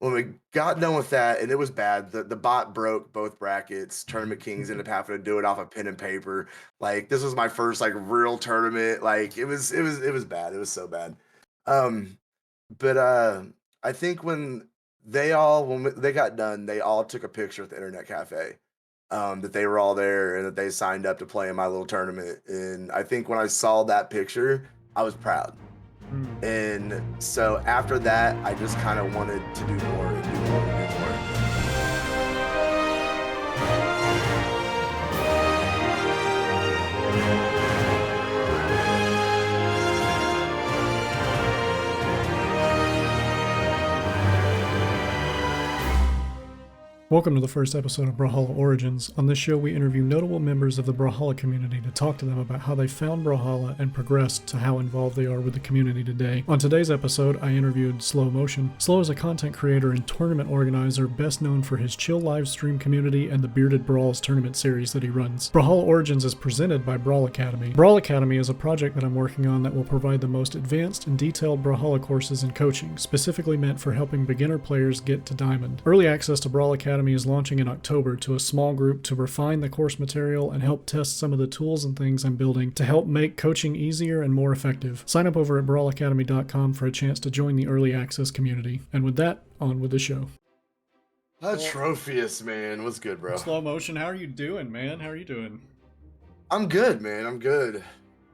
when we got done with that, and it was bad. The bot broke both brackets. Tournament Kings ended up having to do it off of pen and paper. Like this was my first like real tournament. Like it was bad. It was so bad. Um, but I think when they got done, they all took a picture at the internet cafe. That they were all there and that they signed up to play in my little tournament. And I think when I saw that picture, I was proud. Mm. And so after that, I just kind of wanted to do more and do more and do more. Welcome to the first episode of Brawlhalla Origins. On this show, we interview notable members of the Brawlhalla community to talk to them about how they found Brawlhalla and progressed to how involved they are with the community today. On today's episode, I interviewed Slow Motion. Slow is a content creator and tournament organizer best known for his chill live stream community and the Bearded Brawls tournament series that he runs. Brawlhalla Origins is presented by Brawl Academy. Brawl Academy is a project that I'm working on that will provide the most advanced and detailed Brawlhalla courses and coaching, specifically meant for helping beginner players get to Diamond. Early access to Brawl Academy is launching in October to a small group to refine the course material and help test some of the tools and things I'm building to help make coaching easier and more effective. Sign up over at brawlacademy.com for a chance to join the early access community. And with that, on with the show. Atrophius, man, what's good, bro? Slow Motion, how are you doing, man? How are you doing? I'm good, man. I'm good.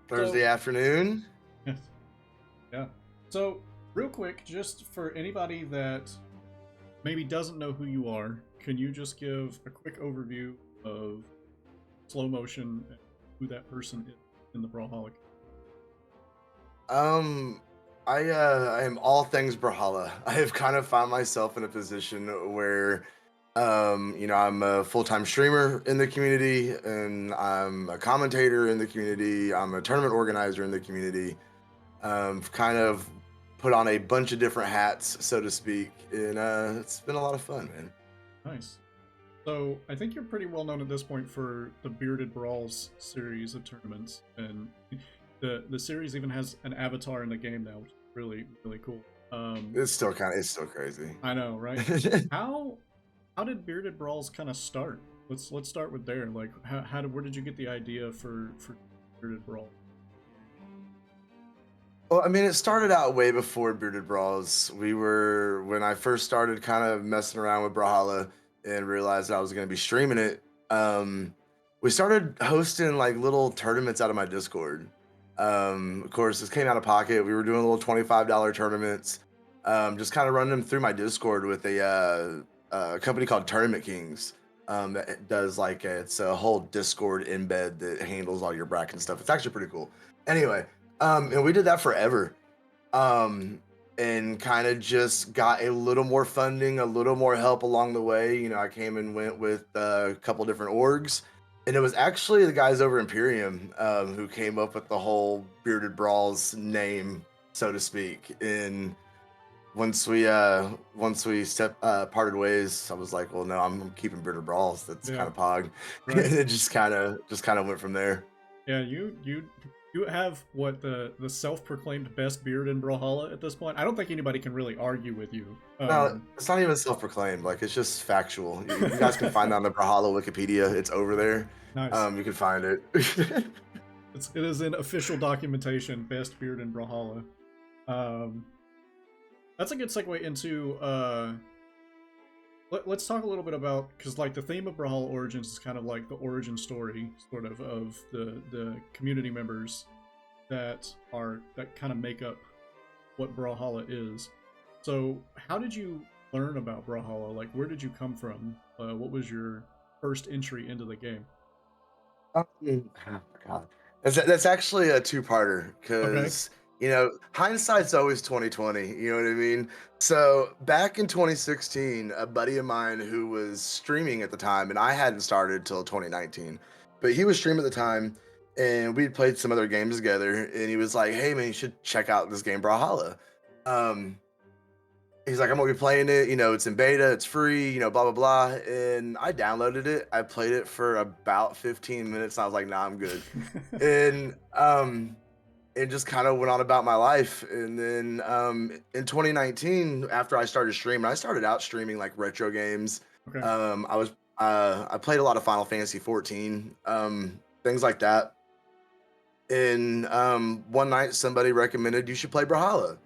Thursday afternoon. Yes. Yeah. So, real quick, just for anybody that maybe doesn't know who you are, can you just give a quick overview of Slow Motion and who that person is in the Brawlhalla? Um, I am all things Brawlhalla. I have kind of found myself in a position where, I'm a full-time streamer in the community, and I'm a commentator in the community. I'm a tournament organizer in the community. Kind of put on a bunch of different hats, so to speak, and it's been a lot of fun, man. Nice. So, I think you're pretty well known at this point for the Bearded Brawls series of tournaments, and the series even has an avatar in the game now, which is really, really cool. It's still crazy. I know, right? How how did Bearded Brawls kind of start? Let's start with there. Like, where did you get the idea for Bearded Brawl? Well, I mean, it started out way before Bearded Brawls. When I first started kind of messing around with Brawlhalla and realized I was going to be streaming it. We started hosting like little tournaments out of my Discord. Of course, this came out of pocket. We were doing little $25 tournaments, just kind of running them through my Discord with a company called Tournament Kings. That does it's a whole Discord embed that handles all your bracket and stuff. It's actually pretty cool. Anyway, and we did that forever. And kind of just got a little more funding, a little more help along the way. I came and went with a couple different orgs, and it was actually the guys over Imperium who came up with the whole Bearded Brawls name, so to speak. And once we parted ways, I was like, well, no, I'm keeping Bearded Brawls. That's Yeah, kind of pog. right. And it just kind of went from there. Yeah, you have what the self-proclaimed best beard in Brawlhalla at this point. I don't think anybody can really argue with you. No, it's not even self-proclaimed. Like it's just factual. You guys can find that on the Brawlhalla Wikipedia. It's over there. Nice. You can find it. It is in official documentation, best beard in Brawlhalla. Um, that's a good segue into let's talk a little bit about, because like the theme of Brawlhalla Origins is kind of like the origin story sort of the community members that kind of make up what Brawlhalla is. So how did you learn about Brawlhalla? Like, where did you come from? What was your first entry into the game? Oh my God. That's actually a two-parter Okay. because hindsight's always 2020. You know what I mean? So back in 2016, a buddy of mine who was streaming at the time, and I hadn't started till 2019, but he was streaming at the time, and we'd played some other games together, and he was like, "Hey man, you should check out this game Brawlhalla." Um, He's like, I'm gonna be playing it. It's in beta, it's free, blah blah blah. And I downloaded it. I played it for about 15 minutes. And I was like, nah, I'm good. And and just kind of went on about my life. And then in 2019, after I started streaming, I started out streaming like retro games. Okay. I played a lot of Final Fantasy 14, things like that. And one night somebody recommended you should play Brawlhalla.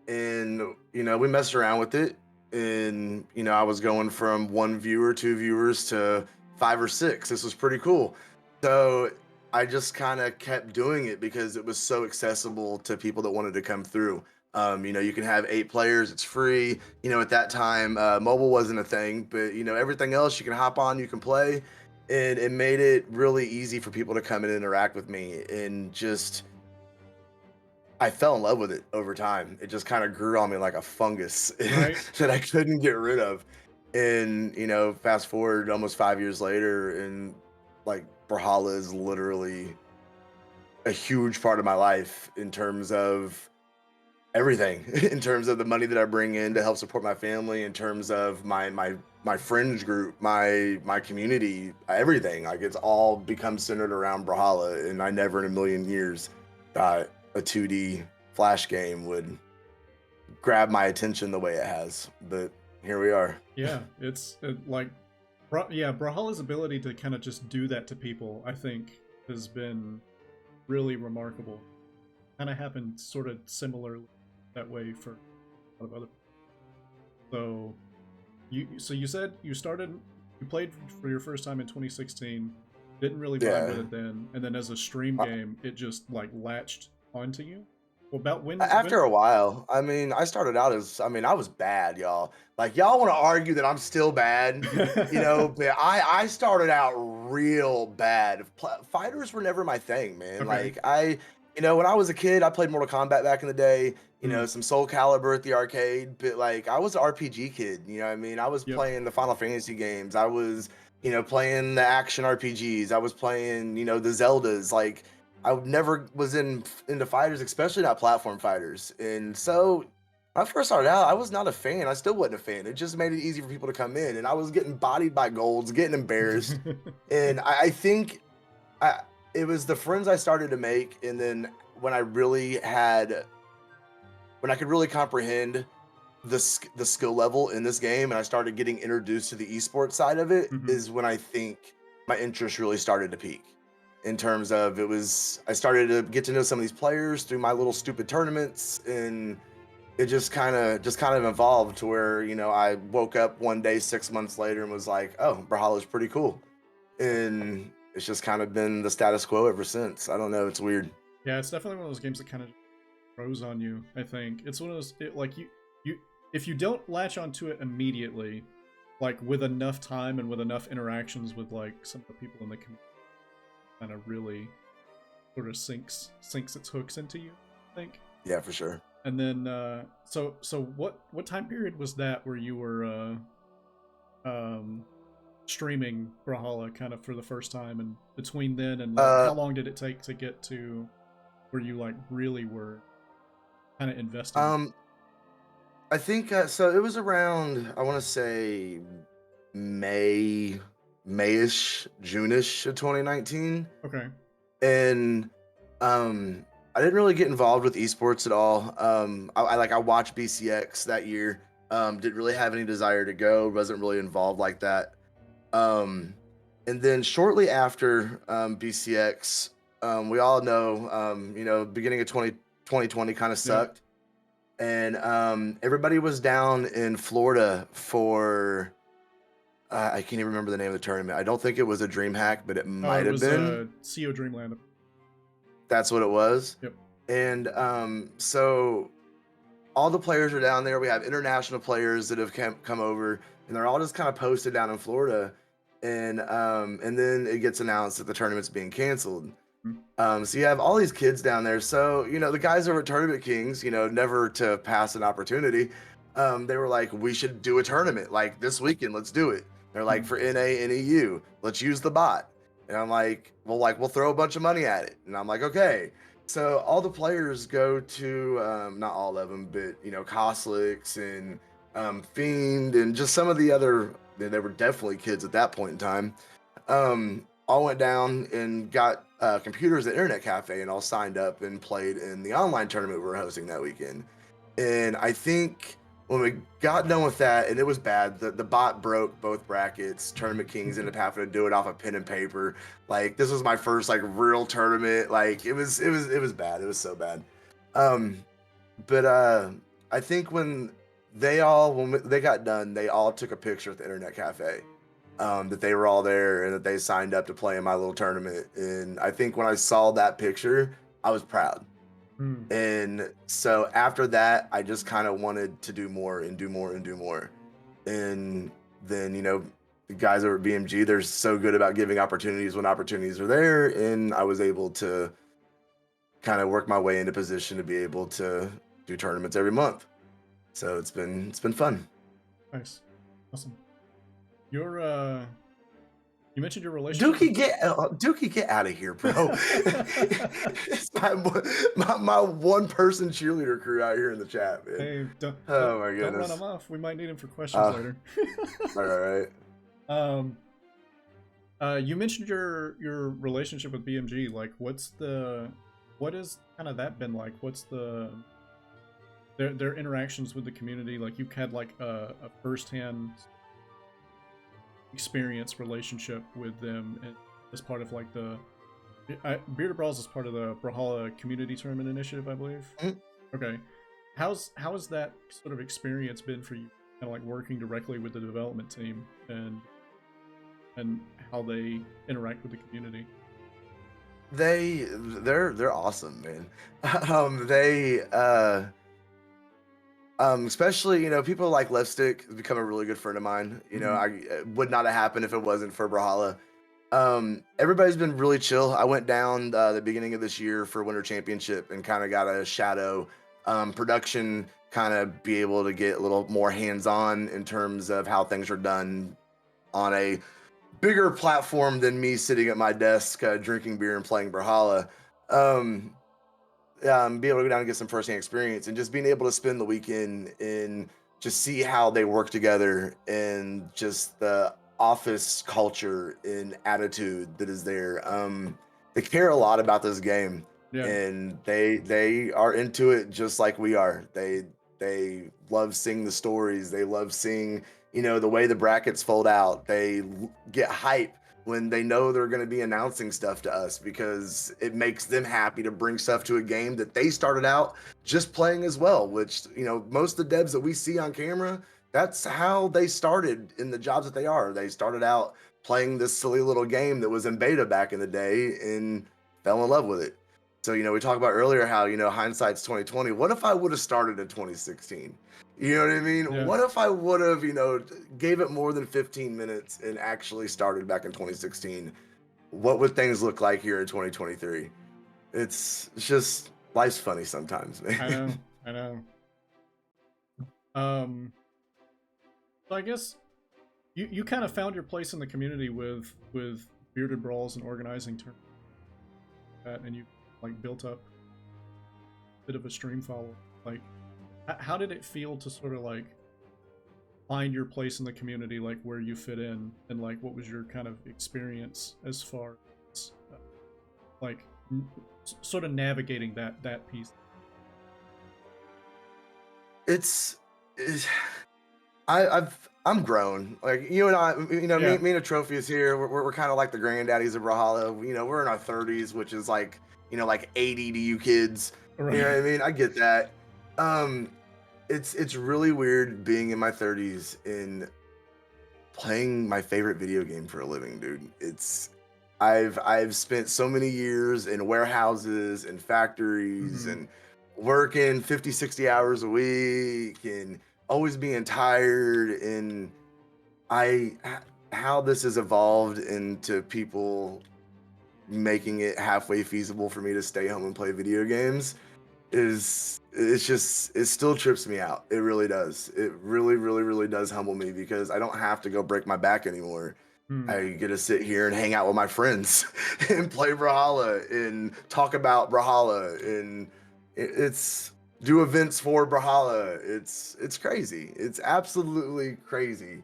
And we messed around with it. And I was going from one viewer, two viewers to five or six. This was pretty cool. So I just kind of kept doing it because it was so accessible to people that wanted to come through. You can have 8 players, it's free. At that time, mobile wasn't a thing, but everything else you can hop on, you can play. And it made it really easy for people to come and interact with me. And just I fell in love with it over time. It just kind of grew on me like a fungus Right. that I couldn't get rid of. And fast forward almost 5 years later, and like Brawlhalla is literally a huge part of my life in terms of everything, in terms of the money that I bring in to help support my family, in terms of my fringe group, my community, everything. Like it's all become centered around Brawlhalla, and I never in a million years thought a 2D flash game would grab my attention the way it has. But here we are. Yeah, it's like, Brawlhalla's ability to kind of just do that to people, I think, has been really remarkable. Kind of happened sort of similar that way for a lot of other. So you said you played for your first time in 2016, didn't really vibe with it then, and then as a stream game, it just like latched onto you. Well, about when? After a while, I mean, I started out as, I mean, I was bad, y'all. Like, y'all want to argue that I'm still bad, but I started out real bad. Fighters were never my thing, man. Okay. Like, when I was a kid, I played Mortal Kombat back in the day, Mm. some Soul Calibur at the arcade, but like, I was an RPG kid, you know what I mean? I was Yep. playing the Final Fantasy games. I was, playing the action RPGs. I was playing, the Zeldas. Like, I never was into fighters, especially not platform fighters. And so when I first started out, I was not a fan. I still wasn't a fan. It just made it easy for people to come in. And I was getting bodied by golds, getting embarrassed. And I think it was the friends I started to make. And then when I could really comprehend the skill level in this game, and I started getting introduced to the esports side of it, Mhm. is when I think my interest really started to peak. In terms of I started to get to know some of these players through my little stupid tournaments, and it just kind of evolved to where I woke up one day 6 months later and was like, oh, Brawlhalla is pretty cool, and it's just kind of been the status quo ever since. I don't know, it's weird. Yeah, it's definitely one of those games that kind of grows on you. I think it's one of those like you if you don't latch onto it immediately, like with enough time and with enough interactions with like some of the people in the community, kind of really sort of sinks its hooks into you, I think. Yeah, for sure. And then so what time period was that where you were streaming Brawlhalla kind of for the first time, and between then and like how long did it take to get to where you like really were kind of invested? I think so. It was around, I want to say Mayish, June-ish of 2019. Okay. And I didn't really get involved with esports at all. I watched BCX that year. Didn't really have any desire to go. Wasn't really involved like that. And then shortly after BCX, we all know, beginning of 2020 kind of sucked. And everybody was down in Florida for I can't even remember the name of the tournament. I don't think it was a DreamHack, but it might have been. CO Dreamland. That's what it was. Yep. And so all the players are down there. We have international players that have come over, and they're all just kind of posted down in Florida. And then it gets announced that the tournament's being canceled. So you have all these kids down there. So, the guys over at Tournament Kings, never to pass an opportunity. They were like, we should do a tournament like this weekend. Let's do it. They're like, for NA and EU, let's use the bot. And I'm like, we'll throw a bunch of money at it. And I'm like, okay. So all the players go to, not all of them, but, Koslix and Fiend and just some of the other, they were definitely kids at that point in time. All went down and got computers at Internet Cafe and all signed up and played in the online tournament we were hosting that weekend. And I think when we got done with that, and it was bad, the bot broke both brackets. Tournament Kings ended up having to do it off of pen and paper. Like, this was my first like real tournament. Like, it was bad. It was so bad. Um, but I think when they got done, they all took a picture at the Internet Cafe. That they were all there and that they signed up to play in my little tournament. And I think when I saw that picture, I was proud. Hmm. And so after that, I just kind of wanted to do more and do more and do more. And then, the guys over at BMG, they're so good about giving opportunities when opportunities are there. And I was able to kind of work my way into position to be able to do tournaments every month. So it's been fun. Nice. Awesome. Your you mentioned your relationship. Dookie, get out of here, bro. It's my one person cheerleader crew out here in the chat, man. Hey, Oh my don't run goodness. him off. We might need him for questions later. All right. You mentioned your relationship with BMG. Like, what has kind of that been like? What's their interactions with the community? Like, you've had like a firsthand experience relationship with them as part of like Bearded Brawls is part of the Brawlhalla Community Tournament Initiative, I believe. Mhm. Okay, how has that sort of experience been for you? Kind of like working directly with the development team and how they interact with the community. They're awesome, man. They especially, people like Lipstick has become a really good friend of mine. I it would not have happened if it wasn't for Brawlhalla. Everybody's been really chill. I went down the beginning of this year for Winter Championship and kind of got a shadow production, kind of be able to get a little more hands-on in terms of how things are done on a bigger platform than me sitting at my desk drinking beer and playing Brawlhalla. Um, be able to go down and get some firsthand experience and just being able to spend the weekend and just see how they work together and just the office culture and attitude that is there. They care a lot about this game, Yeah. and they are into it just like we are. They love seeing the stories. They love seeing, the way the brackets fold out. They get hype when they know they're going to be announcing stuff to us because it makes them happy to bring stuff to a game that they started out just playing as well, which, most of the devs that we see on camera, that's how they started in the jobs that they are. They started out playing this silly little game that was in beta back in the day and fell in love with it. So, we talked about earlier how, hindsight's 2020. What if I would have started in 2016? You know what I mean? Yeah. What if I would have, gave it more than 15 minutes and actually started back in 2016? What would things look like here in 2023? It's just life's funny sometimes, man. I know. So I guess you kind of found your place in the community with Bearded Brawls and organizing tournaments, and you like built up a bit of a stream follower. Like, how did it feel to sort of like find your place in the community, like where you fit in, and like what was your kind of experience as far as like sort of navigating that piece? I'm grown. Like, you and I, Yeah. me and Atrophius here, we're kind of like the granddaddies of Brawlhalla. We're in our 30s, which is like, like 80 to you kids. Right. You know what I mean? I get that. It's really weird being in my 30s and playing my favorite video game for a living, dude. I've spent so many years in warehouses and factories and working 50, 60 hours a week and always being tired, and how this has evolved into people making it halfway feasible for me to stay home and play video games it still trips me out. It really does. It really, really, really does humble me because I don't have to go break my back anymore. I get to sit here and hang out with my friends and play Brawlhalla and talk about Brawlhalla and it's do events for Brawlhalla. It's crazy. It's absolutely crazy.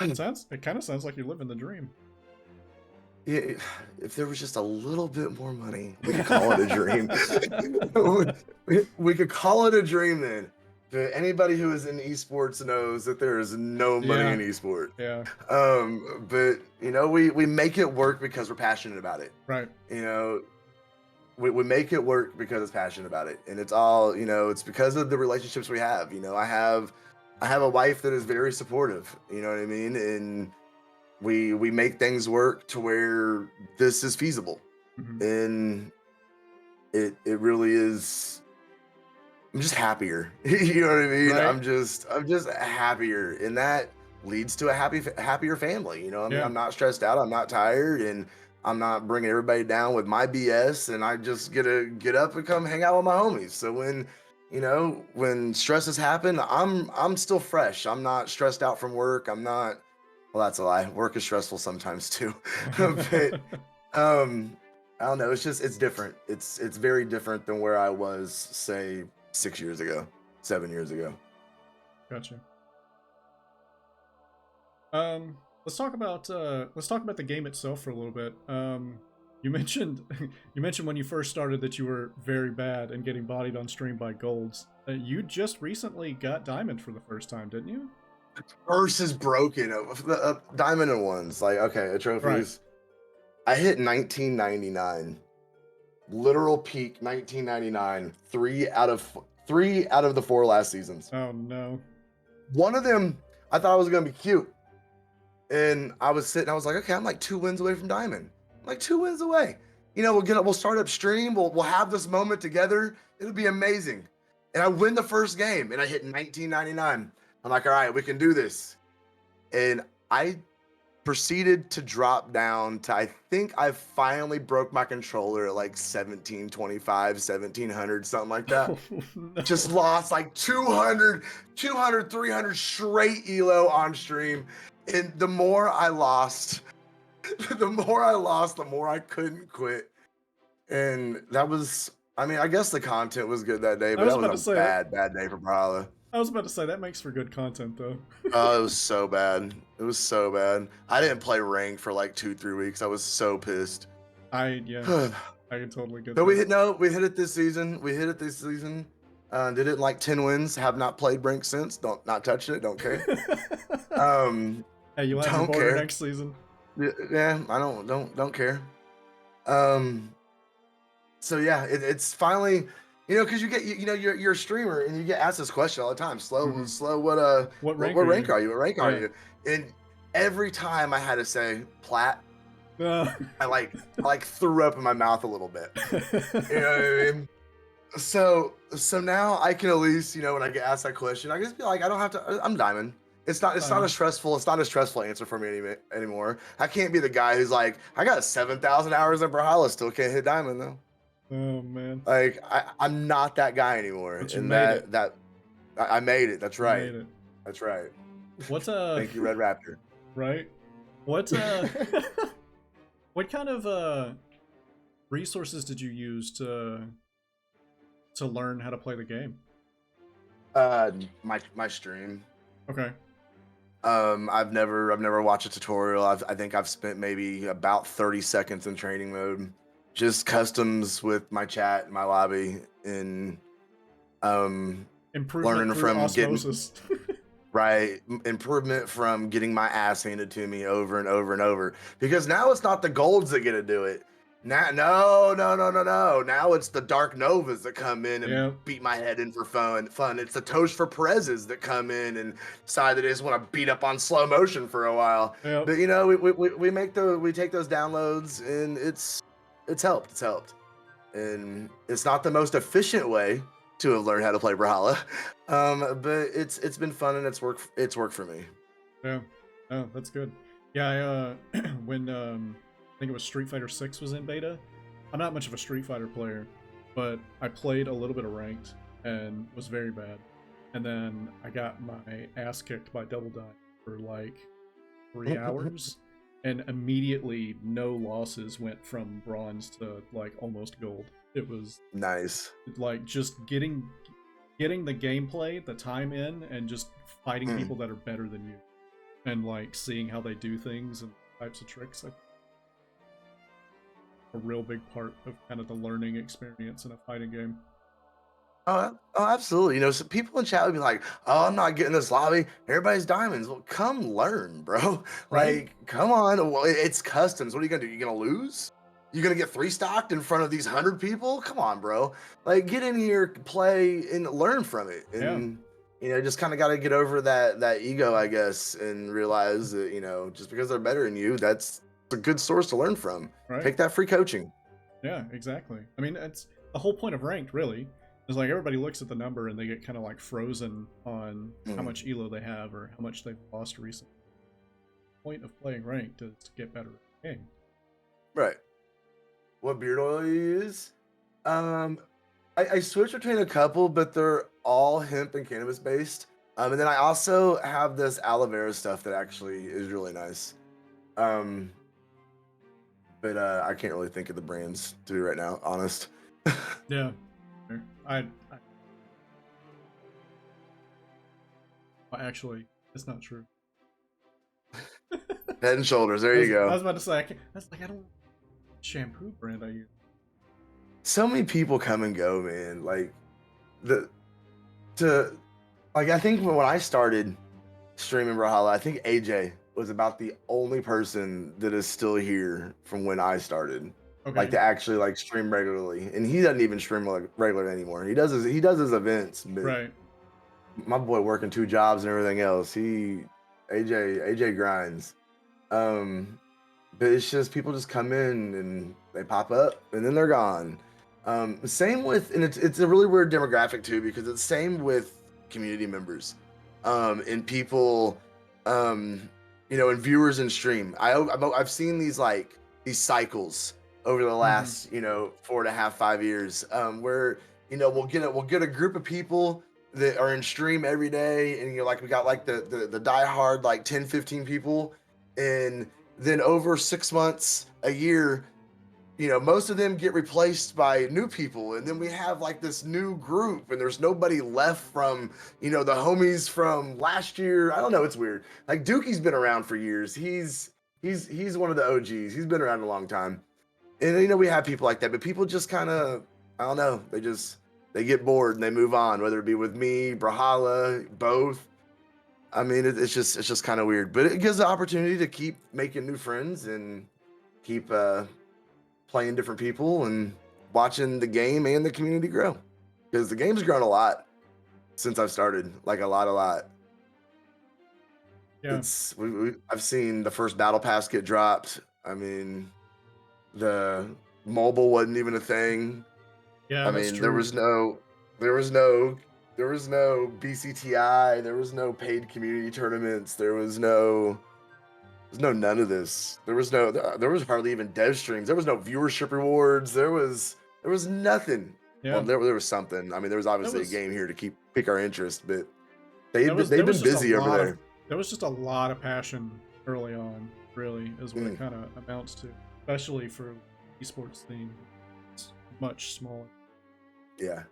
It kind of sounds like you're living the dream. Yeah, if there was just a little bit more money, we could call it a dream. We could call it a dream then. But anybody who is in esports knows that there is no money Yeah, in esports. yeah, But we make it work because we're passionate about it. right. You know, we make it work because it's passionate about it, and it's all it's because of the relationships we have. I have a wife that is very supportive. You know what I mean, and we make things work to where this is feasible, Hmm. and it really is. I'm just happier. You know what I mean? Right. I'm just happier, and that leads to a happier family. I mean, Yeah. I'm not stressed out, I'm not tired, and I'm not bringing everybody down with my BS, and I just get to get up and come hang out with my homies. So when stresses happen, I'm still fresh. I'm not stressed out from work. I'm not. Well, that's a lie. Work is stressful sometimes too. But um I don't know, it's different. It's very different than where I was, say, 6 years ago, 7 years ago. Gotcha. Let's talk about the game itself for a little bit. You mentioned you mentioned when you first started that you were very bad and getting bodied on stream by golds. You just recently got diamond for the first time, didn't you? Purse is broken. Diamond and ones, like, okay, Right. Atrophius. I hit 1999, literal peak 1999. Three out of the four last seasons. Oh no. One of them, I thought I was gonna be cute, and I was sitting. I was like, okay, I'm like 2 wins away from diamond. I'm like 2 wins away. We'll start up stream. We'll have this moment together. It'll be amazing. And I win the first game, and I hit 1999. I'm like, all right, we can do this. And I proceeded to drop down to, I think I finally broke my controller at like 1725, 1700, something like that. Oh no. Just lost like 200, 300 straight elo on stream. And the more I lost, the more I couldn't quit. And that was, I mean, I guess the content was good that day, I but was that about to was a say that. bad day for Brawlhalla. I was about to say that makes for good content though. Oh, it was so bad. It was so bad. I didn't play rank for like 2, 3 weeks. I was so pissed. Yeah, But I can totally get we that. hit no, we hit it this season. We hit it this season. Did it in like 10 wins. Have not played rank since. Don't not touched it. Don't care. Um, Hey, you'll have your don't border care. next season. Yeah, I don't care. Um, so yeah, it's finally, because you get, you're a streamer and you get asked this question all the time. Mhm. Slow. What rank What are rank you? are you? What rank are Yeah. you? And every time I had to say plat, I like threw up in my mouth a little bit. You know what I mean? So now I can at least, when I get asked that question, I can just be like, I don't have to. I'm diamond. It's not a stressful answer for me anymore. I can't be the guy who's like, I got 7,000 hours in Brawlhalla, still can't hit diamond though. Oh man. Like I'm not that guy anymore. But you And made it. I made it. That's You right. made it. That's right. What Thank you, Red Raptor. right? What what kind of resources did you use to learn how to play the game? My stream. Okay. I've never watched a tutorial. I think I've spent maybe about 30 seconds in training mode, just customs with my chat and my lobby, and Improvement learning through from osmosis. improvement from getting my ass handed to me over and over and over. Because now it's not the golds that get to do it. Now, no. Now it's the Dark Novas that come in and Yeah. beat my head in for fun. It's the Toast for Perez's that come in and decide that they just want to beat up on slow motion for a while. Yep. But we take those downloads, and it's helped. It's helped, and it's not the most efficient way to have learned how to play Brawlhalla, but it's been fun, and it's worked for me. Yeah. Oh, that's good. Yeah, when I think it was Street Fighter 6 was in beta. I'm not much of a Street Fighter player, but I played a little bit of ranked and was very bad. And then I got my ass kicked by Double Die for like 3 hours, and immediately no losses, went from bronze to like almost gold. It was Nice. like just getting the gameplay, the time in, and just fighting people that are better than you, and like seeing how they do things and types of tricks. a real big part of kind of the learning experience in a fighting game. Oh, absolutely. You know, so people in chat would be like, "Oh, I'm not getting this lobby. Everybody's diamonds." Well, come learn, bro. Right? Like, come on. Well, it's customs. What are you gonna do? You gonna lose? You gonna get three stocked in front of these 100 people? Come on, bro. Like, get in here, play, and learn from it. Yeah. And just kind of got to get over that ego, I guess, and realize that just because they're better than you, that's a good source to learn from. Right. Take that free coaching. Yeah, exactly. I mean, it's the whole point of ranked, really. Is like everybody looks at the number and they get kind of like frozen on how much elo they have or how much they've lost recently. The point of playing ranked is to get better at the game. Right. What beard oil you use? I switch between a couple, but they're all hemp and cannabis based. And then I also have this aloe vera stuff that actually is really nice. Um, but I can't really think of the brands to be right now, honest. Yeah. I actually, it's not true. Head and Shoulders, there you go. I was about to say, I don't shampoo brand I use. So many people come and go, man. Like I think when I started streaming Brawlhalla, I think AJ was about the only person that is still here from when I started. Okay. Like to actually like stream regularly, and he doesn't even stream like regular anymore. He does his events, but right. My boy working 2 jobs and everything else. AJ grinds. But it's just people just come in and they pop up and then they're gone. Same with, and it's a really weird demographic too, because it's same with community members, and people, and viewers in stream. I've seen these cycles over the last 4.5, 5 years, where we'll get a group of people that are in stream every day, and we got like the diehard like 10, 15 people, and then over 6 months, a year, most of them get replaced by new people, and then we have like this new group, and there's nobody left from the homies from last year. I don't know, it's weird. Like Dookie's been around for years. He's one of the OGs. He's been around a long time. And we have people like that, but people just kind of, I don't know, they get bored and they move on, whether it be with me, Brawlhalla, both. I mean, it's just kind of weird, but it gives the opportunity to keep making new friends and keep playing different people and watching the game and the community grow, because the game's grown a lot since I've started, like a lot. Yeah. I've seen the first battle pass get dropped. I mean, the mobile wasn't even a thing. Yeah, I mean, there was no BCTI, there was no paid community tournaments, there was no none of this. There was hardly even dev streams. There was no viewership rewards. There was nothing. Yeah. Well, there was something. I mean, there was obviously a game here to pick our interest, but they've been busy over there. There was just a lot of passion early on, really, is what it kind of amounts to, especially for esports theme. It's much smaller. Yeah.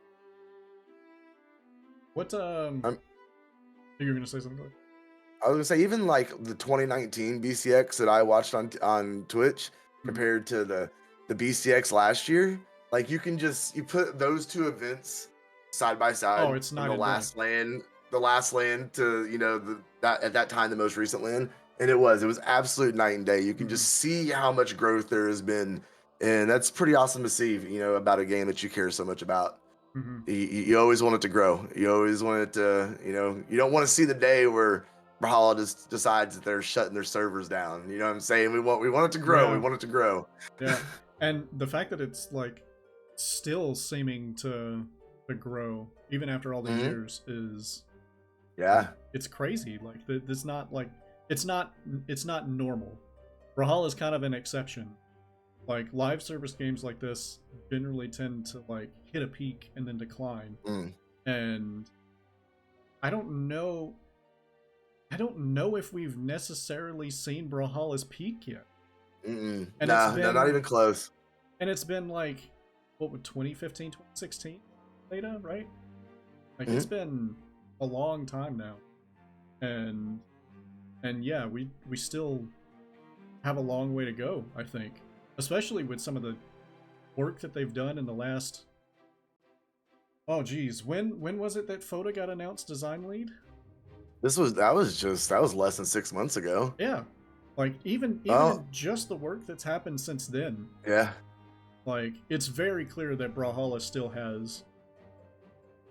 What you were gonna say something? I was gonna say, even like the 2019 BCX that I watched on Twitch compared to the BCX last year, like you put those two events side by side. Oh, it's not the last land to at that time the most recent land, and it was absolute night and day. You can just see how much growth there has been, and that's pretty awesome to see. About a game that you care so much about. You always want it to grow. You always want it to. You don't want to see the day where Brawlhalla just decides that they're shutting their servers down. You know what I'm saying? We want it to grow. Yeah. We want it to grow. Yeah, and the fact that it's like still seeming to grow even after all these years is, it's crazy. Like it's not like it's not normal. Brawlhalla is kind of an exception. Like live service games like this generally tend to like hit a peak and then decline. And I don't know if we've necessarily seen Brawlhalla's peak yet. No, not even close. And it's been like, what would 2015, 2016 beta, right? Like it's been a long time now. And yeah, we still have a long way to go, I think. especially with some of the work that they've done in the last. Oh geez, when was it that Foda got announced design lead? That was less than 6 months ago. Yeah, like even Oh, in just the work that's happened since then, yeah. like it's very clear that Brawlhalla still has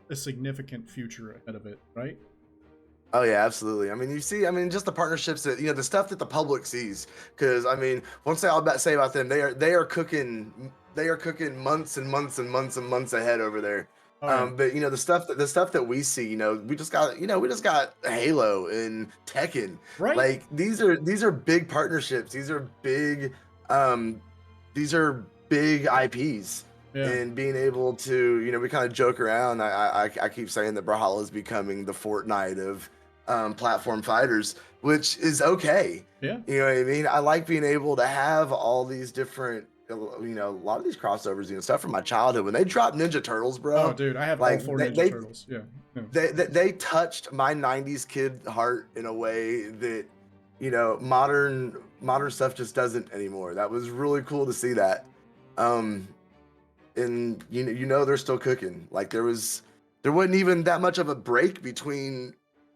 a significant future ahead of it, right? Oh yeah, absolutely. I mean, just the partnerships that the stuff that the public sees. Because I mean, one thing I'll say about them, they are cooking months and months and months and months ahead over there. Oh yeah, But the stuff that we see, we just got Halo and Tekken. right. Like these are big partnerships. Um, these are big IPs. Yeah. And being able to, we kind of joke around. I keep saying that Brawlhalla is becoming the Fortnite of platform fighters, which is okay. Yeah. You know what I mean? I like being able to have all these different, a lot of these crossovers, stuff from my childhood. When they dropped Ninja Turtles, Oh, bro, dude, I have all like four Ninja Turtles. Yeah. Yeah. they touched my '90s kid heart in a way that, modern stuff just doesn't anymore. That was really cool to see that. Um, and they're still cooking. Like there wasn't even that much of a break between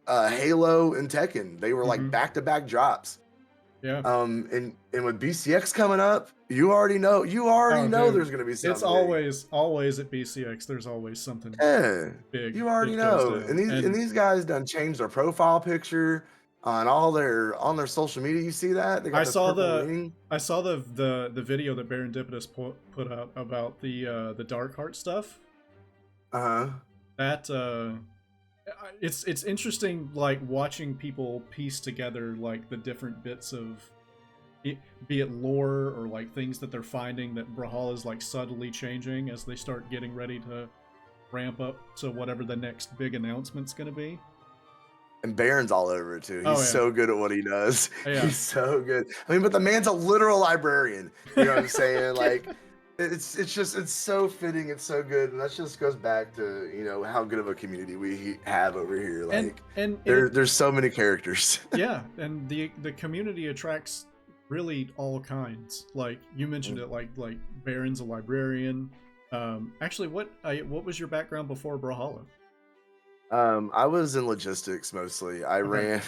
Halo and Tekken. They were like back-to-back drops. Yeah. And with BCX coming up, you already know Dude, there's gonna be something. It's always at BCX. There's always something big. You already that goes know. down. And these guys done changed their profile picture on their social media. You see that? They got this purple ring. I saw the video that Baron Dipidus put out about the Dark Heart stuff. Uh-huh. That it's interesting, like watching people piece together like the different bits of it, be it lore or like things that they're finding that Brawlhalla is like subtly changing as they start getting ready to ramp up to whatever the next big announcement's going to be. And Baron's all over it too. He's so good at what he does. Yeah. He's so good. I mean, but the man's a literal librarian. You know what I'm saying? Like, it's so fitting. It's so good, and that just goes back to how good of a community we have over here. Like, there's so many characters. Yeah, and the community attracts really all kinds. Like you mentioned it, like Baron's a librarian. Actually, what was your background before Brawlhalla? I was in logistics mostly. I ran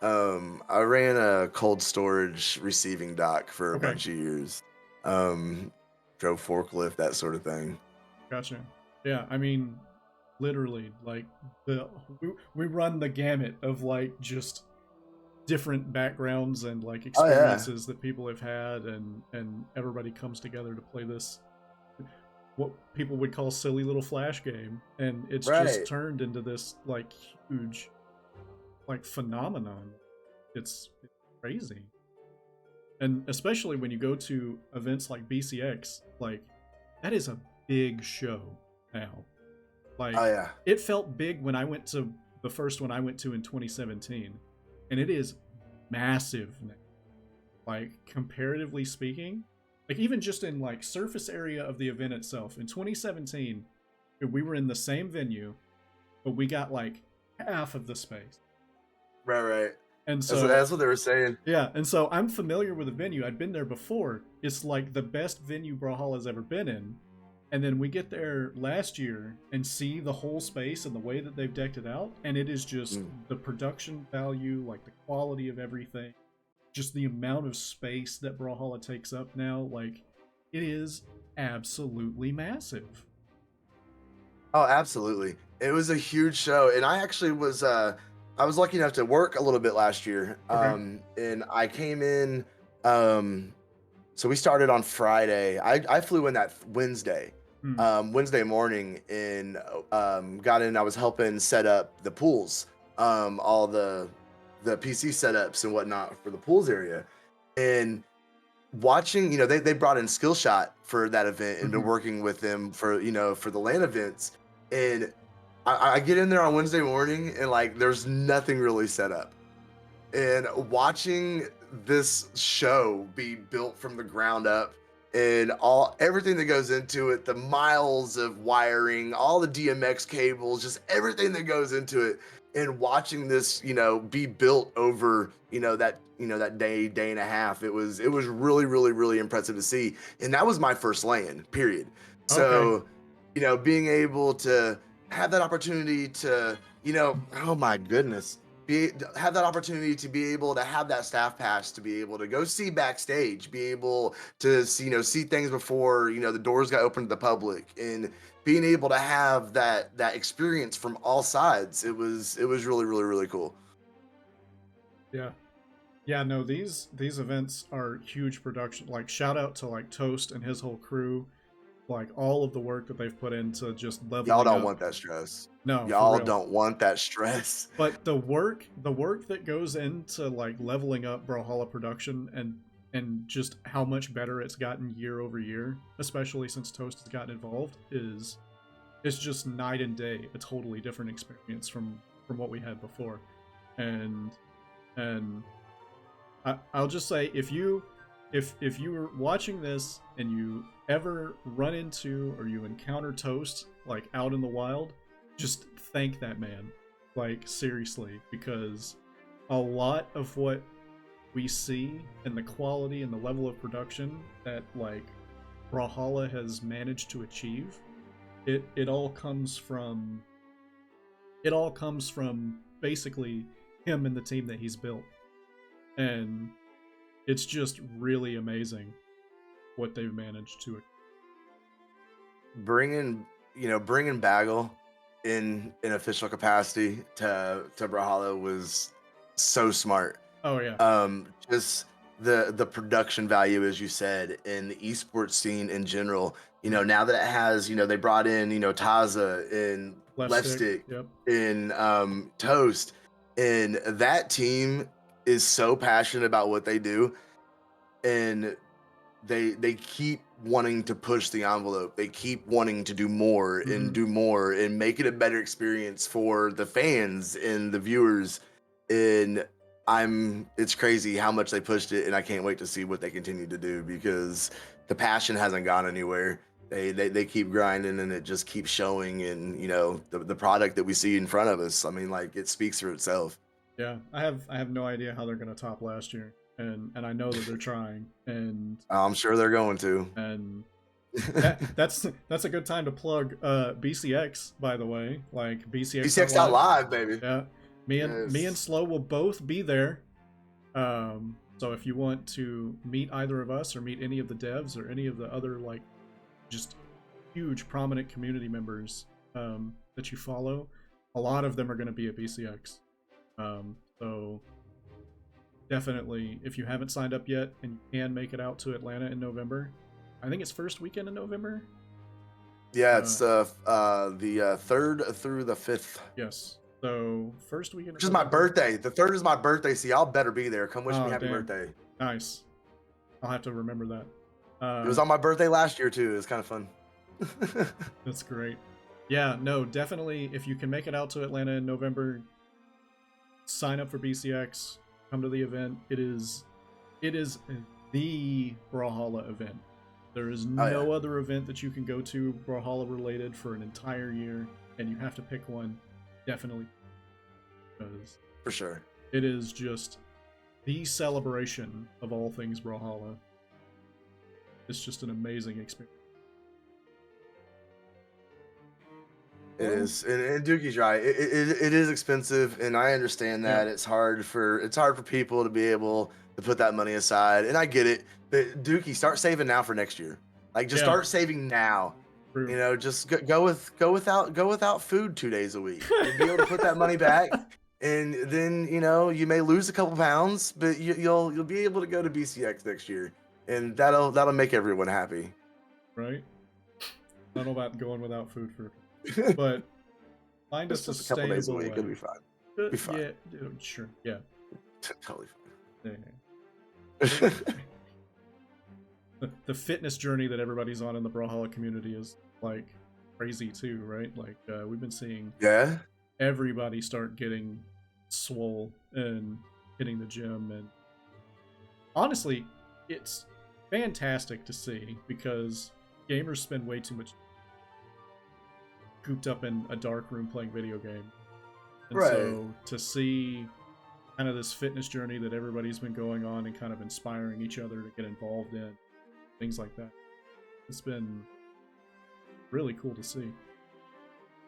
a cold storage receiving dock for a bunch of years. Drove forklift, that sort of thing. Gotcha. Yeah, I mean, literally, like we run the gamut of like just different backgrounds and like experiences that people have had, and everybody comes together to play this, what people would call silly little flash game, and it's just turned into this like huge like phenomenon. It's crazy. And especially when you go to events like BCX, like that is a big show now. Like it felt big when I went to the first one I went to in 2017, and it is massive now. Like comparatively speaking, like even just in like surface area of the event itself, in 2017, we were in the same venue, but we got like half of the space. Right. And so that's what they were saying. Yeah, and so I'm familiar with the venue. I'd been there before. It's like the best venue Brawlhalla's ever been in. And then we get there last year and see the whole space and the way that they've decked it out, and it is just the production value, like the quality of everything, just the amount of space that Brawlhalla takes up now, like it is absolutely massive. Oh, absolutely. It was a huge show, and I actually was I was lucky enough to work a little bit last year. And I came in so we started on Friday. I flew in that Wednesday. Wednesday morning, and got in. I was helping set up the pools, all the PC setups and whatnot for the pools area, and watching. They brought in Skillshot for that event, and been working with them for the LAN events. And I get in there on Wednesday morning, and like there's nothing really set up, and watching this show be built from the ground up, and everything that goes into it, the miles of wiring, all the DMX cables, just everything that goes into it, and watching this, be built over, that day and a half. It was really, really, really impressive to see. And that was my first LAN, period. Okay. So, being able to have that opportunity to, oh my goodness, have that opportunity to be able to have that staff pass, to be able to go see backstage, be able to see, see things before, the doors got opened to the public, and being able to have that experience from all sides. It was really, really, really cool. Yeah. Yeah, no, these events are huge production. Like, shout out to like Toast and his whole crew, like all of the work that they've put into just Y'all leveling don't up. want that stress. No, for Y'all real. don't want that stress. But the work that goes into like leveling up Brawlhalla production and just how much better it's gotten year over year, especially since Toast has gotten involved, is it's just night and day. A totally different experience from what we had before. And I'll just say, if you were watching this and you ever run into or you encounter Toast like out in the wild, just thank that man, like seriously, because a lot of what we see and the quality and the level of production that like Brawlhalla has managed to achieve, it all comes from basically him and the team that he's built. And it's just really amazing what they've managed to. Bringing Bagel in official capacity to Brawlhalla was so smart. Oh yeah. Just the production value, as you said, in the esports scene in general. Now that it has, they brought in, Taza and Left Stick Yep. in Toast, and that team is so passionate about what they do, and they keep wanting to push the envelope. They keep wanting to do more and do more and make it a better experience for the fans and the viewers. And it's crazy how much they pushed it, and I can't wait to see what they continue to do, because the passion hasn't gone anywhere. They keep grinding, and it just keeps showing. And the product that we see in front of us, I mean, like, it speaks for itself. Yeah, I have no idea how they're gonna top last year, and I know that they're trying, and I'm sure they're going to. And that's a good time to plug BCX, by the way. Like BCX.live, baby. Yeah, me and Slow will both be there. So if you want to meet either of us or meet any of the devs or any of the other like just huge prominent community members that you follow, a lot of them are going to be at BCX. So definitely, if you haven't signed up yet and you can make it out to Atlanta in November, I think it's first weekend in November. Yeah, it's the 3rd through the 5th. Yes. So first weekend. Which is my birthday. The 3rd is my birthday, so y'all better be there. Come wish me happy damn. birthday. Nice. I'll have to remember that. It was on my birthday last year too. It's kind of fun. That's great. Yeah, no, definitely. If you can make it out to Atlanta in November, sign up for BCX. Come to the event. It is the Brawlhalla event. There is no other event that you can go to Brawlhalla related for an entire year, and you have to pick one. Definitely, because for sure, it is just the celebration of all things Brawlhalla. It's just an amazing experience. It is, and Dookie's right. It is expensive, and I understand that. Yeah. It's hard for people to be able to put that money aside, and I get it. But Dookie, start saving now for next year. Like, just start saving now. True. Just go without food 2 days a week. You'll be able to put that money back, and then you may lose a couple pounds, but you'll be able to go to BCX next year, and that'll make everyone happy. Right. I don't know about going without food for. But find us just a couple days a week. It'll be fine. Be fine. Yeah, sure. Yeah. Totally fine. Yeah. The fitness journey that everybody's on in the Brawlhalla community is like crazy too, right? Like we've been seeing everybody start getting swole and hitting the gym, and honestly, it's fantastic to see, because gamers spend way too much cooped up in a dark room playing video game. And Right. so to see kind of this fitness journey that everybody's been going on and kind of inspiring each other to get involved in, things like that, it's been really cool to see.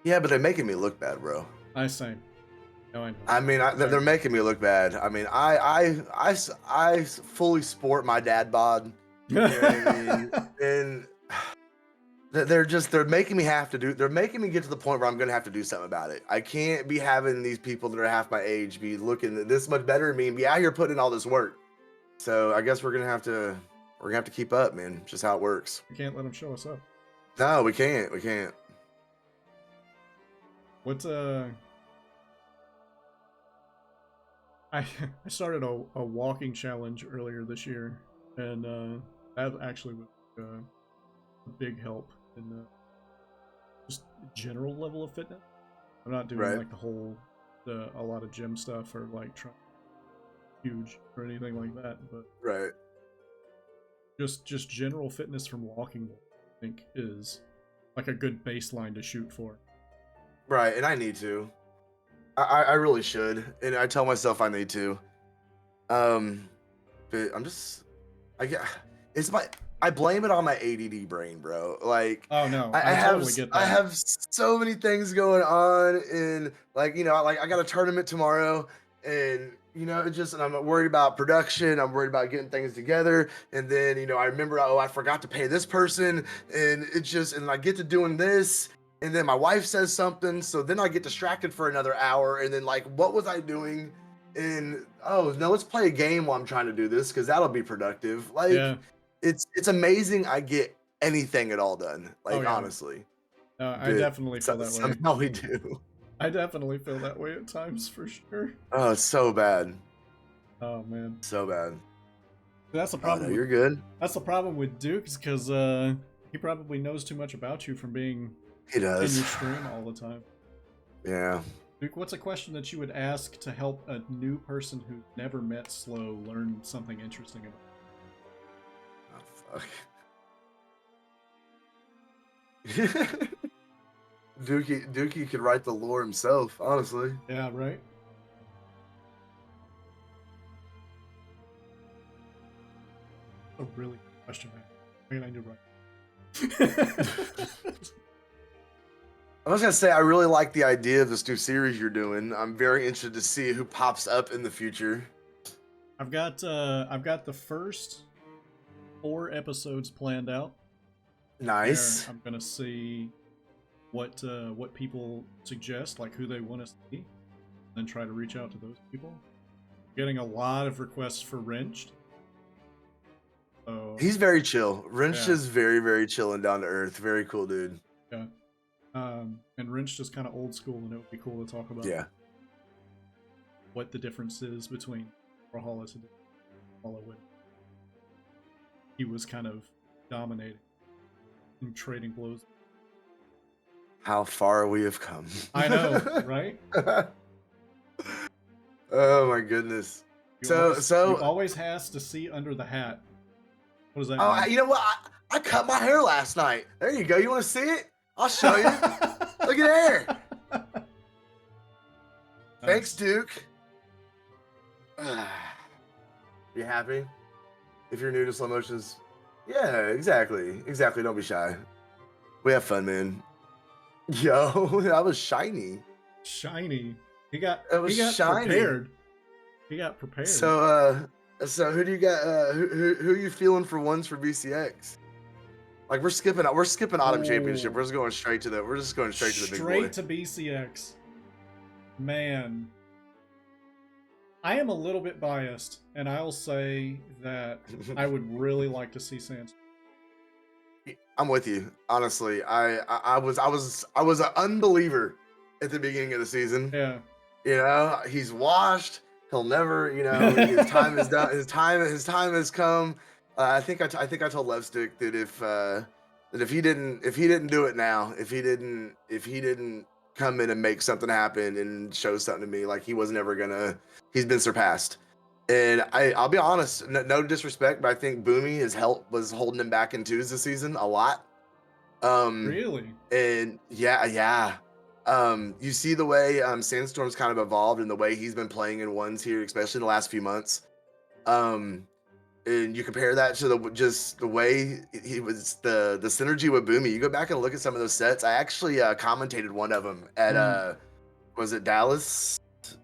Yeah, but they're making me look bad, bro. I say, no, I know. I mean, they're making me look bad. I mean, I fully sport my dad bod. You know what I mean? And they're making me have to do. They're making me get to the point where I'm gonna have to do something about it. I can't be having these people that are half my age be looking this much better than me and be out here putting in all this work. So I guess we're gonna have to keep up, man. It's just how it works. We can't let them show us up. No, we can't. We can't. What I started a walking challenge earlier this year, and that actually was a big help in just general level of fitness. I'm not doing like a lot of gym stuff or like trying huge or anything like that, but just general fitness from walking, I think, is like a good baseline to shoot for. Right, and I need to. I really should, and I tell myself I need to. But I'm just, I blame it on my ADD brain, bro. Like, oh no, I totally get that. I have so many things going on, and like, you know, like I got a tournament tomorrow, and you know, and I'm worried about production. I'm worried about getting things together, and then you know, I remember, oh, I forgot to pay this person, and and I get to doing this. And then my wife says something, so then I get distracted for another hour, and then like, what was I doing? And oh no, let's play a game while I'm trying to do this because that'll be productive. Like, it's amazing I get anything at all done. Like, honestly, I definitely feel that way. Somehow we do. I definitely feel that way at times for sure. Oh, it's so bad. Oh man, so bad. That's the problem. Oh, no, you're good. That's the problem with Duke, is because he probably knows too much about you from being. He does. In your stream all the time. Yeah. Duke, what's a question that you would ask to help a new person who never met Slow learn something interesting about? Oh, fuck. Dookie could write the lore himself, honestly. Yeah, right? A really good question, man. I mean, I knew right. I was gonna say I really like the idea of this new series you're doing. I'm very interested to see who pops up in the future. I've got the first 4 episodes planned out. Nice. I'm gonna see what people suggest, like who they want to see, and then try to reach out to those people. Getting a lot of requests for Wrenched. So, he's very chill. Wrenched is very, very chill and down to earth. Very cool dude. Yeah. And Wrenched is kind of old school, and it would be cool to talk about what the difference is between Brawlhalla today and Brawlhalla when he was kind of dominating and trading blows. How far we have come. I know, right? Oh my goodness. You always has to see under the hat. What does that mean? Oh, you know what? I cut my hair last night. There you go. You want to see it? I'll show you. Look at there. Nice. Thanks, Duke. You happy? If you're new to slow motions, yeah, exactly. Don't be shy. We have fun, man. Yo, that was shiny. Shiny. He got shiny. Prepared. He got prepared. So who do you got? Who are you feeling for ones for BCX? Like we're skipping Autumn Championship. We're just going straight to the big boy. Straight to BCX. Man. I am a little bit biased, and I'll say that I would really like to see Sans. I'm with you. Honestly, I was an unbeliever at the beginning of the season. Yeah. You know, he's washed. He'll never, you know, his time is done. His time has come. I think I told Levstick that if he didn't do it now, if he didn't come in and make something happen and show something to me, like he was never gonna. He's been surpassed. And I'll be honest, no disrespect, but I think Boomy was holding him back in twos this season a lot. Really? And yeah. You see the way Sandstorm's kind of evolved and the way he's been playing in ones here, especially in the last few months. Um, and you compare that to the way he was the synergy with Boomy. You go back and look at some of those sets. I actually commentated one of them at was it Dallas?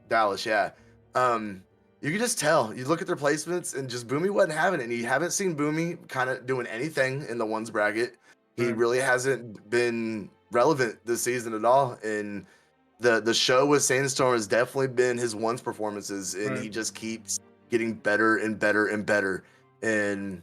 Dallas, yeah. Um, you can just tell. You look at their placements, and just Boomy wasn't having it. And you haven't seen Boomy kind of doing anything in the ones bracket. He Right. really hasn't been relevant this season at all. And the show with Sandstorm has definitely been his ones performances, and Right. he just keeps getting better and better and better. And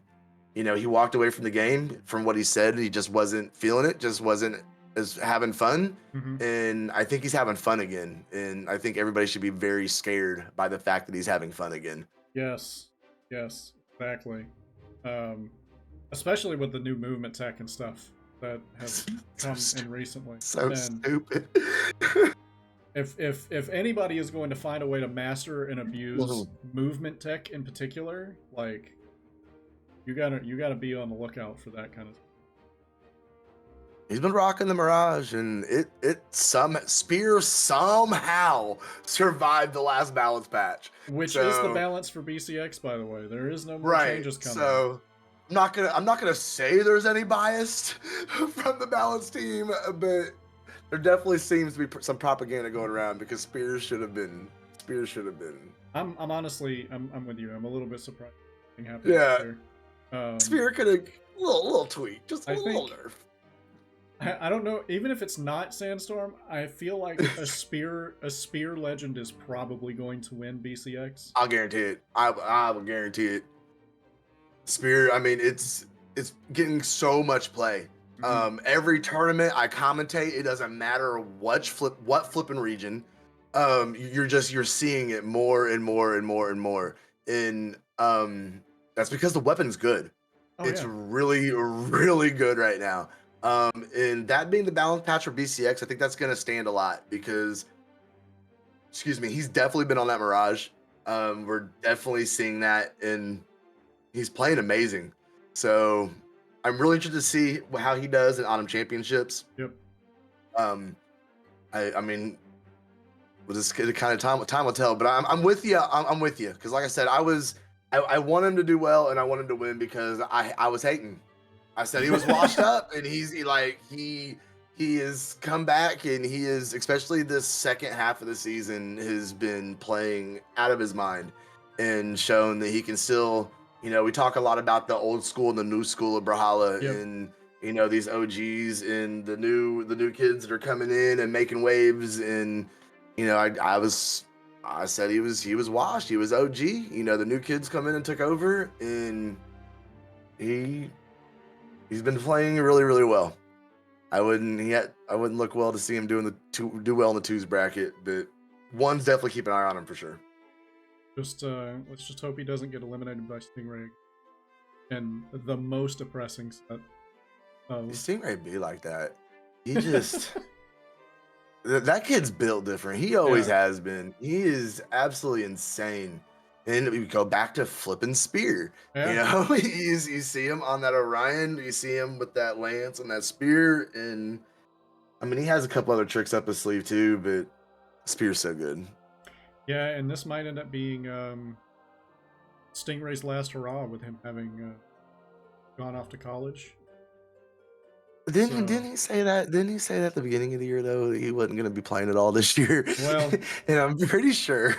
he walked away from the game from what he said. He just wasn't feeling it, just wasn't as having fun. Mm-hmm. And I think he's having fun again. And I think everybody should be very scared by the fact that he's having fun again. Yes, exactly. Especially with the new movement tech and stuff that have come in recently. So And stupid. if anybody is going to find a way to master and abuse Mhm. movement tech in particular, like you gotta be on the lookout for that kind of. He's been rocking the Mirage, and Spear somehow survived the last balance patch. Which is the balance for BCX, by the way. There is no more Right. changes coming. So I'm not gonna say there's any bias from the balance team, but there definitely seems to be some propaganda going around because Spears should have been. I'm honestly I'm with you. I'm a little bit surprised. Something happened Yeah. there. Spear could have little tweak, just a little nerf. I don't know. Even if it's not Sandstorm, I feel like a spear legend is probably going to win BCX. I'll guarantee it. I will guarantee it. Spear. I mean, it's getting so much play. Mm-hmm. Every tournament I commentate, it doesn't matter what flipping region. You're seeing it more and more and more and more. And that's because the weapon's good. It's really, really good right now. And that being the balance patch for BCX, I think that's going to stand a lot because, he's definitely been on that Mirage. We're definitely seeing that, and he's playing amazing. So I'm really interested to see how he does in Autumn Championships. Yep. I mean, we'll just kind of time will tell. But I'm with you. I'm with you because, like I said, I want him to do well and I want him to win because I was hating. I said he was washed up, and he has come back, and he is, especially this second half of the season, has been playing out of his mind and shown that he can still, we talk a lot about the old school and the new school of Brawlhalla. Yep. And these OGs and the new kids that are coming in and making waves. And I said he was washed, he was OG. The new kids come in and took over, and he's been playing really, really well. I wouldn't look well to see him do well in the twos bracket, but one's definitely keep an eye on him for sure. Let's just hope he doesn't get eliminated by Stingray. And the most depressing set. Stingray be like that. He just that kid's built different. He always has been. He is absolutely insane. And we go back to flipping spear. Yeah. You see him on that Orion. You see him with that lance and that spear. And I mean, he has a couple other tricks up his sleeve too, but spear's so good. Yeah, and this might end up being Stingray's last hurrah with him having gone off to college. Didn't he say that? Didn't he say that at the beginning of the year though, that he wasn't going to be playing at all this year? Well, and I'm pretty sure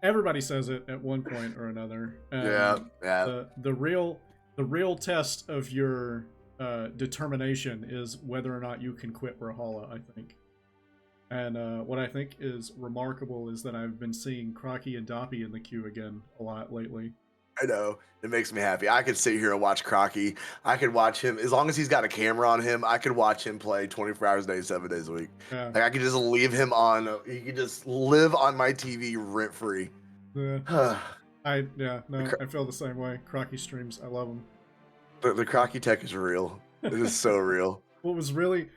everybody says it at one point or another. Yeah. The real test of your determination is whether or not you can quit Brawlhalla, I think. And what I think is remarkable is that I've been seeing Crocky and Doppy in the queue again a lot lately. I know. It makes me happy. I could sit here and watch Crocky. I could watch him. As long as he's got a camera on him, I could watch him play 24 hours a day, 7 days a week. Yeah. Like, I could just leave him on. He could just live on my TV rent-free. I feel the same way. Crocky streams, I love him. The Crocky tech is real. It is so real. What was really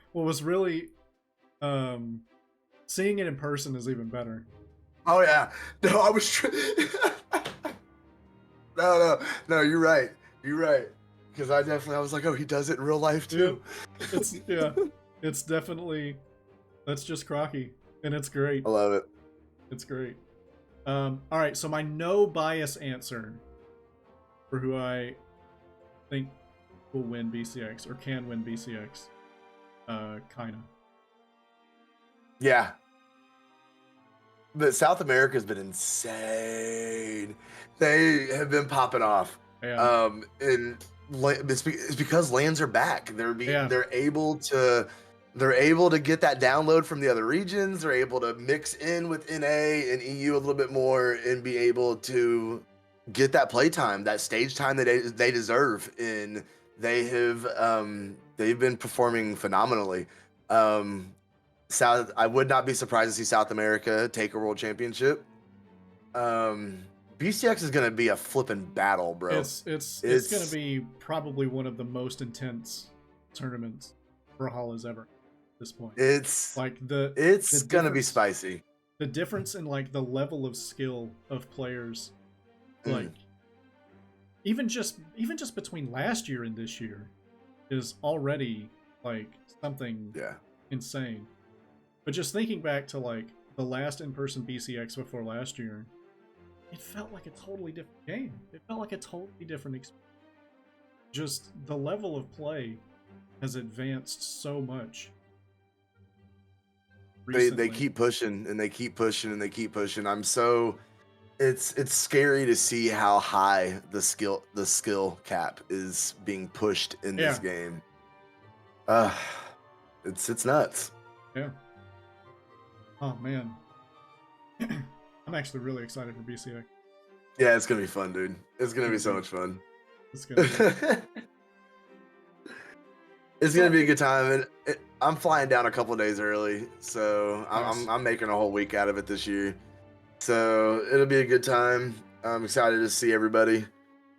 seeing it in person is even better. Oh yeah. No, I was No, you're right. Because I was like, oh, he does it in real life too. It's definitely That's just Crocky, and it's great. I love it. It's great. All right, so my no bias answer for who I think will win BCX or can win BCX, kinda. Yeah. But South America has been insane. They have been popping off. Yeah. And it's because lands are back. Yeah. They're able to get that download from the other regions. They're able to mix in with NA and EU a little bit more and be able to get that play time, that stage time that they deserve. And they've been performing phenomenally. I would not be surprised to see South America take a world championship. BCX is gonna be a flipping battle, bro. It's gonna be probably one of the most intense tournaments Brawlhalla's ever at this point. It's like it's gonna be spicy. The difference in like the level of skill of players, like even just between last year and this year, is already like something insane. But just thinking back to like the last in-person BCX before last year, it felt like a totally different game. It felt like a totally different experience. Just the level of play has advanced so much. They keep pushing and they keep pushing and they keep pushing. It's scary to see how high the skill cap is being pushed in this game. It's nuts. Yeah. Oh man. I'm actually really excited for BCX. Yeah, it's gonna be fun, dude. It's gonna be so much fun. It's gonna be it's gonna be a good time, and I'm flying down a couple days early, so I'm making a whole week out of it this year. So it'll be a good time. I'm excited to see everybody,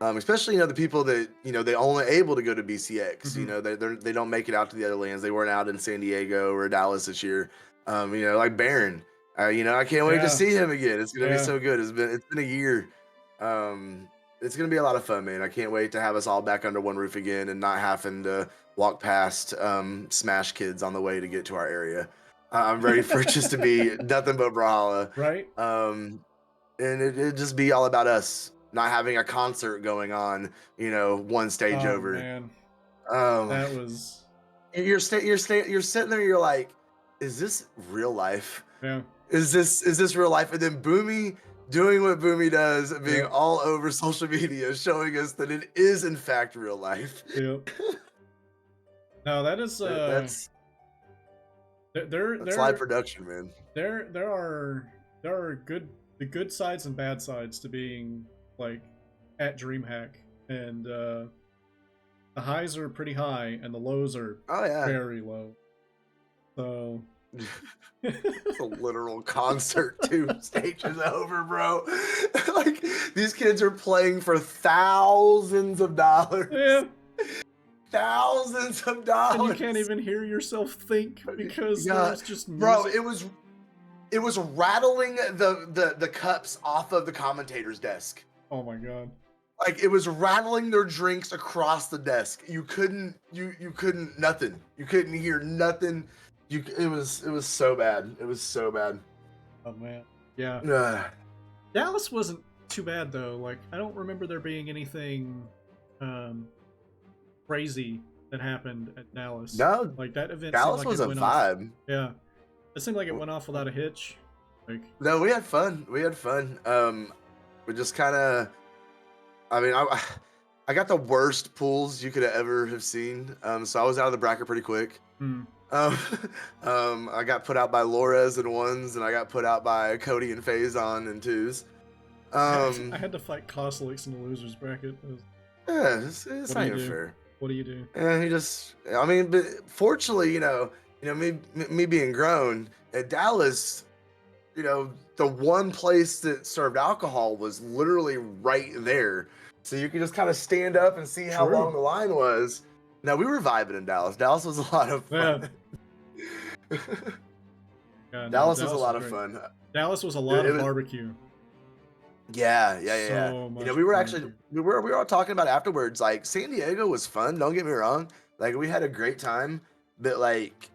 especially the people that they only able to go to BCX. They don't make it out to the other lands. They weren't out in San Diego or Dallas this year. Like Baron. I can't wait to see him again. It's gonna be so good. It's been a year. It's gonna be a lot of fun, man. I can't wait to have us all back under one roof again and not having to walk past Smash kids on the way to get to our area. I'm ready for it just to be nothing but Brawlhalla. Right. And it just be all about us, not having a concert going on, one stage over. Man. That was you're sitting there, you're like, is this real life? Yeah. Is this real life? And then Boomy doing what Boomy does, being all over social media, showing us that it is in fact real life. Yep. No, that is that's live production, man. There are the good sides and bad sides to being like at DreamHack, and the highs are pretty high and the lows are very low. So it's a literal concert 2 stages over, bro. Like these kids are playing for thousands of dollars. Yeah. Thousands of dollars. And you can't even hear yourself think because there's just music. Bro, it was rattling the cups off of the commentator's desk. Oh my god. Like it was rattling their drinks across the desk. You couldn't nothing. You couldn't hear nothing. It was so bad. It was so bad. Oh man. Yeah. Dallas wasn't too bad though. Like I don't remember there being anything crazy that happened at Dallas. No. Like that event. Dallas was a vibe. Yeah. It seemed like it went off without a hitch. Like no, we had fun. We just kind of. I mean, I got the worst pools you could ever have seen. So I was out of the bracket pretty quick. I got put out by Lores in 1s, and I got put out by Cody and Phazon in 2s. I had to fight Costelix in the losers bracket. It's not even fair. What do you do? Yeah, but fortunately, me being grown at Dallas, the one place that served alcohol was literally right there. So you could just kind of stand up and see how long the line was. Now, we were vibing in Dallas. Dallas was a lot of fun. Yeah. Dallas was a lot of fun. Dallas was a lot of barbecue. Yeah. So we were all talking about afterwards. Like San Diego was fun. Don't get me wrong. Like we had a great time, but like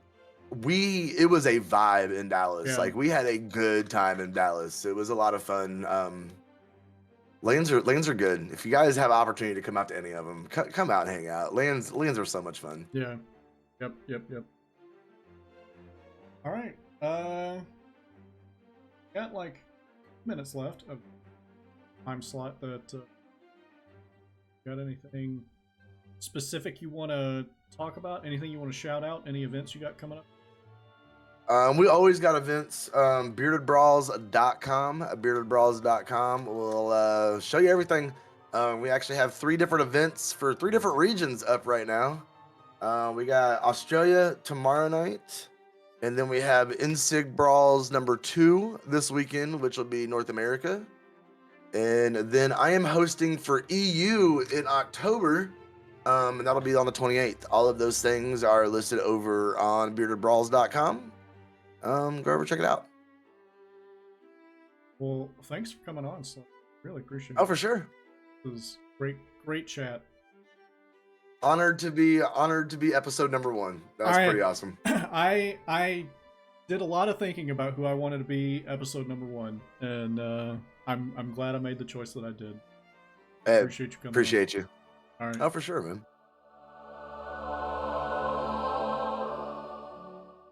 it was a vibe in Dallas. Yeah. Like we had a good time in Dallas. It was a lot of fun. Lanes are good. If you guys have opportunity to come out to any of them, come out and hang out. Lanes are so much fun. Yeah. Yep. All right. Got like minutes left of time slot. That got anything specific you want to talk about? Anything you want to shout out? Any events you got coming up? We always got events. Beardedbrawls.com. Beardedbrawls.com will show you everything. We actually have 3 different events for 3 different regions up right now. We got Australia tomorrow night, and then we have NSIG Brawls number 2 this weekend, which will be North America. And then I am hosting for EU in October, and that'll be on the 28th. All of those things are listed over on beardedbrawls.com. Go over, check it out. Well, thanks for coming on, so really appreciate it. Oh, for sure. It was great chat. Honored to be episode number 1. That was pretty awesome. I did a lot of thinking about who I wanted to be episode number 1, and I'm glad I made the choice that I did. Appreciate you coming. Appreciate you. All right. Oh, for sure, man.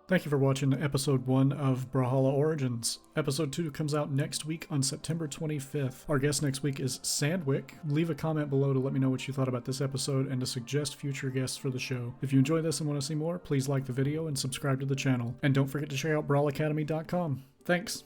Thank you for watching episode 1 of Brawlhalla Origins. Episode 2 comes out next week on September 25th. Our guest next week is Sandwick. Leave a comment below to let me know what you thought about this episode and to suggest future guests for the show. If you enjoy this and want to see more, please like the video and subscribe to the channel. And don't forget to check out brawlacademy.com. Thanks!